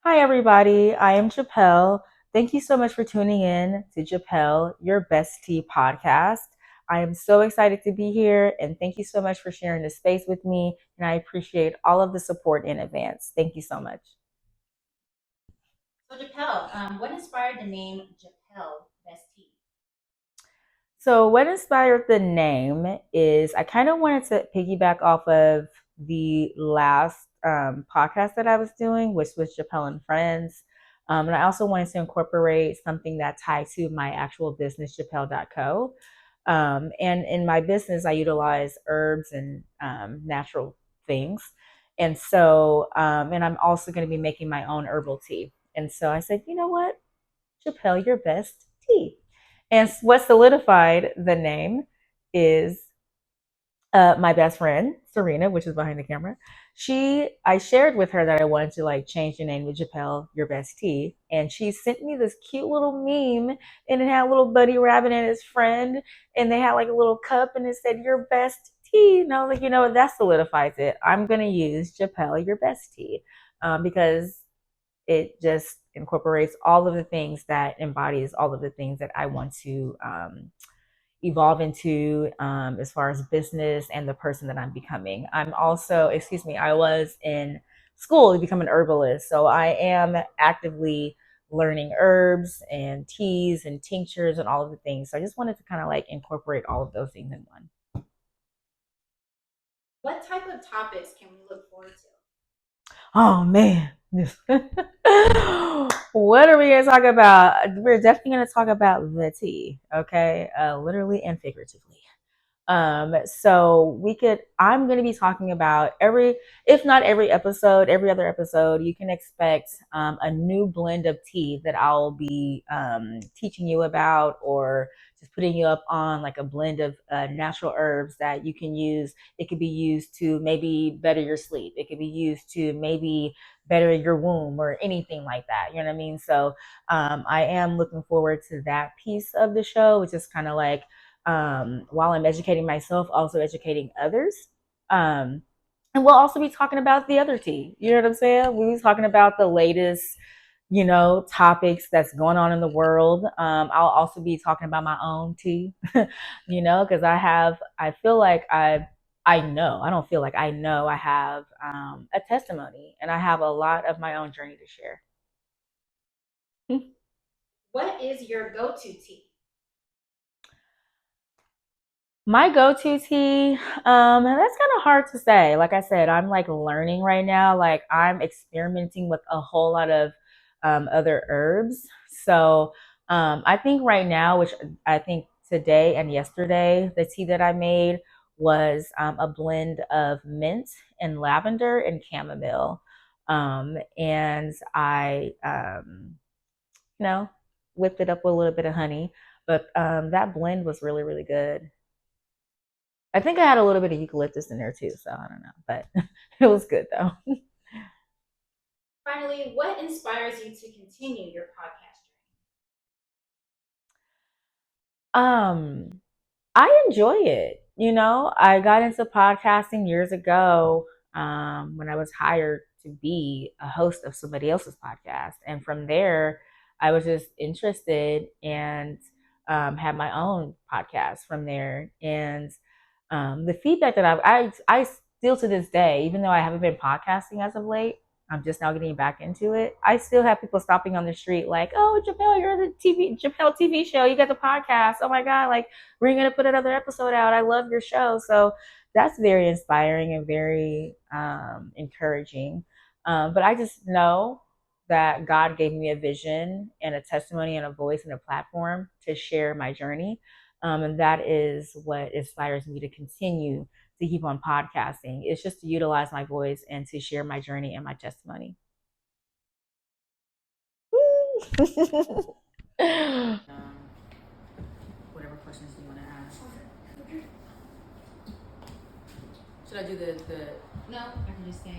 Hi, everybody. I am Japelle. Thank you so much for tuning in to J'apelle Your BesTea podcast. I am so excited to be here, and thank you so much for sharing this space with me. And I appreciate all of the support in advance. Thank you so much. So, Japelle, what inspired the name Japelle BesTea? So, what inspired the name is I kind of wanted to piggyback off of the last podcast that I was doing, which was Japelle and Friends. And I also wanted to incorporate something that tied to my actual business, Japelle.co. And in my business, I utilize herbs and natural things. And I'm also going to be making my own herbal tea. And so I said, you know what? J'apelle Your Best Tea. And what solidified the name is my best friend, Serena, which is behind the camera. I shared with her that I wanted to like change the name to J'apelle Your Best Tea. And she sent me this cute little meme and it had a little buddy rabbit and his friend. And they had like a little cup and it said Your Best Tea. And I was like, you know what? That solidifies it. I'm going to use J'apelle Your Best Tea because it just incorporates all of the things that embodies all of the things that I want to evolve into as far as business and the person that I'm becoming. I'm also, excuse me, I was in school to become an herbalist. So I am actively learning herbs and teas and tinctures and all of the things. So I just wanted to kind of like incorporate all of those things in one. What type of topics can we look forward to? Oh man. What are we going to talk about? We're definitely going to talk about the tea, okay? Literally and figuratively. So I'm going to be talking about if not every episode, every other episode, you can expect a new blend of tea that I'll be teaching you about or just putting you up on like a blend of natural herbs that you can use. It could be used to maybe better your sleep. It could be used to maybe better your womb or anything like that. You know what I mean? So I am looking forward to that piece of the show, which is kind of like while I'm educating myself, also educating others. Um, and we'll also be talking about the other tea. You know what I'm saying? We'll be talking about the latest, topics that's going on in the world. I'll also be talking about my own tea, because I feel like I don't feel like I know I have a testimony and I have a lot of my own journey to share. What is your go-to tea? My go-to tea, and that's kind of hard to say. Like I said, I'm like learning right now. Like I'm experimenting with a whole lot of other herbs. So I think right now, which I think today and yesterday, the tea that I made was a blend of mint and lavender and chamomile. And I, you know, whipped it up with a little bit of honey. But that blend was really, really good. I think I had a little bit of eucalyptus in there too, so I don't know, but it was good though. Finally, what inspires you to continue your podcast Um, I enjoy it. I got into podcasting years ago when I was hired to be a host of somebody else's podcast, and from there, I was just interested and had my own podcast from there. And the feedback that I still to this day, even though I haven't been podcasting as of late, I'm just now getting back into it. I still have people stopping on the street like, "Oh, J'apelle, you're the J'apelle TV show. You got the podcast. Oh my god, like we're gonna put another episode out. I love your show." So that's very inspiring and very encouraging. But I just know that God gave me a vision and a testimony and a voice and a platform to share my journey. And that is what inspires me to continue to keep on podcasting. It's just to utilize my voice and to share my journey and my testimony. Whatever questions you want to ask. Should I do the No, I can just say, I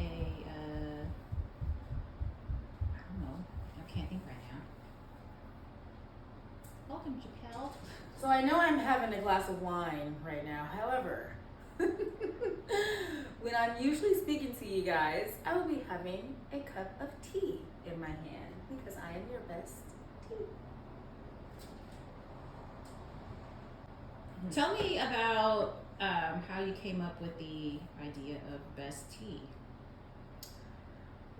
don't know. I can't think right now. Welcome, Japelle. So I know I'm having a glass of wine right now. However, When I'm usually speaking to you guys, I will be having a cup of tea in my hand because I am your best tea. Tell me about how you came up with the idea of Best Tea.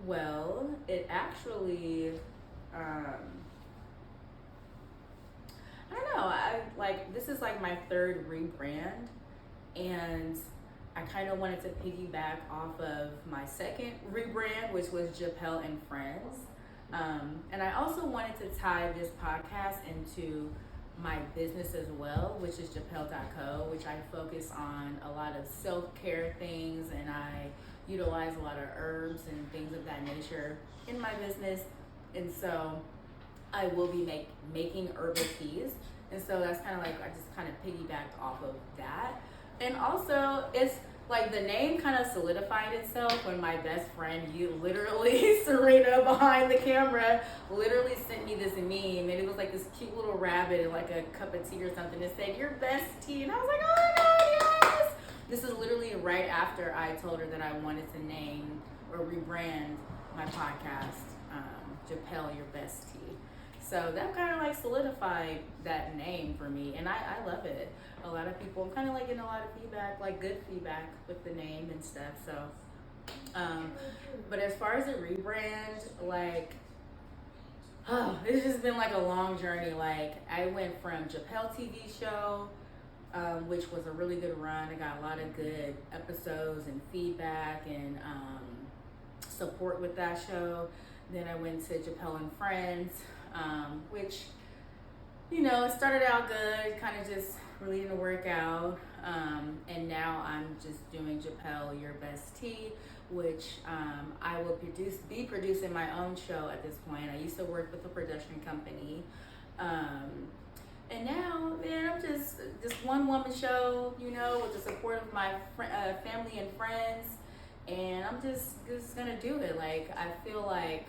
Well, it actually, I don't know. I like this is like my third rebrand, and I kind of wanted to piggyback off of my second rebrand, which was J'apelle and Friends. And I also wanted to tie this podcast into my business as well, which is Japelle.co, which I focus on a lot of self-care things, and I utilize a lot of herbs and things of that nature in my business. And so I will be making herbal teas. And so that's kind of like, I just kind of piggybacked off of that. And also, it's like the name kind of solidified itself when my best friend, you literally, Serena behind the camera, literally sent me this meme. And it was like this cute little rabbit in like a cup of tea or something. It said, "Your best tea." And I was like, oh my God, yes! This is literally right after I told her that I wanted to name or rebrand my podcast, J'apelle Your BesTea. So that kind of like solidified that name for me, and I love it. A lot of people, I'm kind of like getting a lot of feedback, like good feedback with the name and stuff. So, but as far as a rebrand, like, oh, it's just been like a long journey. Like I went from Japelle TV show, which was a really good run. I got a lot of good episodes and feedback and support with that show. Then I went to J'apelle and Friends, which, you know, it started out good, kind of just really didn't work out. And now I'm just doing J'apelle Your BesTea, which I will be producing my own show at this point. I used to work with a production company. And now, man, I'm just this one woman show, you know, with the support of my family and friends. And I'm just gonna do it. Like, I feel like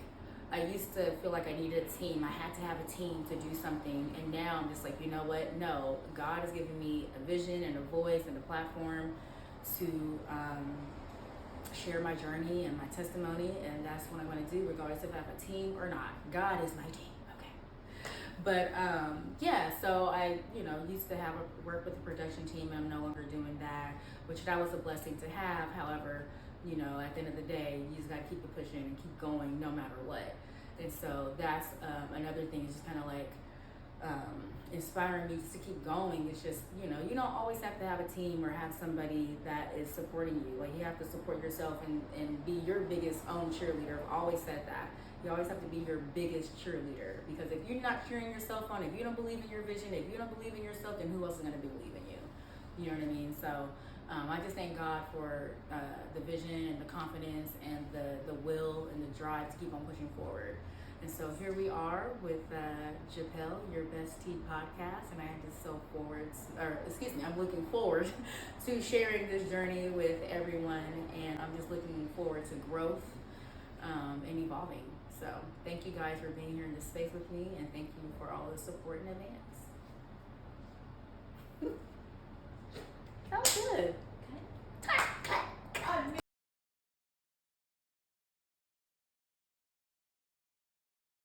I used to feel like I needed a team. I had to have a team to do something. And now I'm just like, you know what? No, God has given me a vision and a voice and a platform to share my journey and my testimony. And that's what I'm going to do, regardless if I have a team or not. God is my team. Okay. But yeah, so I, you know, used to work with a production team. I'm no longer doing that, which that was a blessing to have. However, you know, at the end of the day, you just got to keep it pushing and keep going no matter what. And so that's another thing, is just kind of like inspiring me just to keep going. It's just, you know, you don't always have to have a team or have somebody that is supporting you. Like, you have to support yourself and be your biggest own cheerleader. I've always said that. You always have to be your biggest cheerleader, because if you're not cheering yourself on, if you don't believe in your vision, if you don't believe in yourself, then who else is going to believe in you? You know what I mean? So I just thank God for the vision and the confidence and the will and the drive to keep on pushing forward. And so here we are with J'apelle Your BesTea podcast, and I am just I'm looking forward to sharing this journey with everyone, and I'm just looking forward to growth and evolving. So thank you guys for being here in this space with me, and thank you for all the support in advance. That was good.